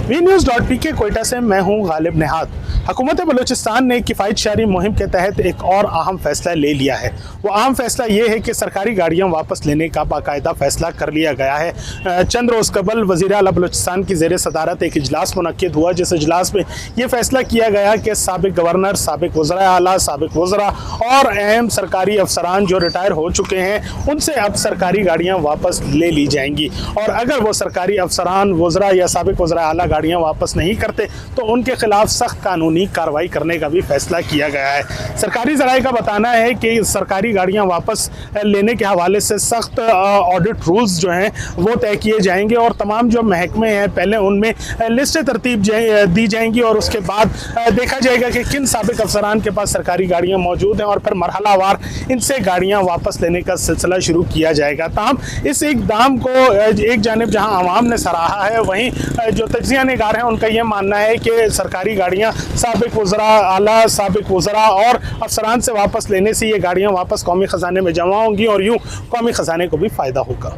VNews.pk Quetta से मैं हूं गालिब निहाद। हुकूमत बलूचिस्तान ने किफ़ायत शहरी मुहिम के तहत एक और अहम फैसला ले लिया है। वो अहम फैसला ये है कि सरकारी गाड़ियां वापस लेने का बाकायदा फैसला कर लिया गया है। चंद रोज़ कबल वज़ीर आला बलूचिस्तान की ज़ेर सदारत एक इजलास मुनक्किद हुआ, जिस इजलास में ये फैसला किया गया कि साबिक गवर्नर, साबिक वज़रा आला, साबिक वज़रा और अहम सरकारी अफसरान जो रिटायर हो चुके हैं उनसे अब सरकारी गाड़ियाँ वापस ले ली जाएंगी, और अगर वो सरकारी अफसरान, वज़रा या साबिक वज़रा आला गाड़ियाँ वापस नहीं करते तो उनके खिलाफ सख्त कानूनी कार्रवाई करने का भी फैसला किया गया है। सरकारी ज़राए का बताना है कि सरकारी गाड़ियां वापस लेने के हवाले से सख्त ऑडिट रूल्स जो हैं वो तय किए जाएंगे, और तमाम जो महकमे हैं पहले उनमें लिस्ट तरतीब दी जाएंगी, और उसके बाद देखा जाएगा कि किन साबिक अफसरान के पास सरकारी गाड़ियाँ मौजूद हैं, और फिर मरहलावार इनसे गाड़ियाँ वापस लेने का सिलसिला शुरू किया जाएगा। ताहम इस इक़दाम को एक जानिब जहाँ आवाम ने सराहा है, वहीं जो तज्ज़िया निगार हैं उनका ये मानना है कि सरकारी गाड़ियाँ साबिक वज़रा आला, साबिक वज़रा और अफसरान से वापस लेने से ये गाड़ियाँ वापस कौमी ख़जाने में जमा होंगी, और यूँ कौमी ख़जाने को भी फ़ायदा होगा।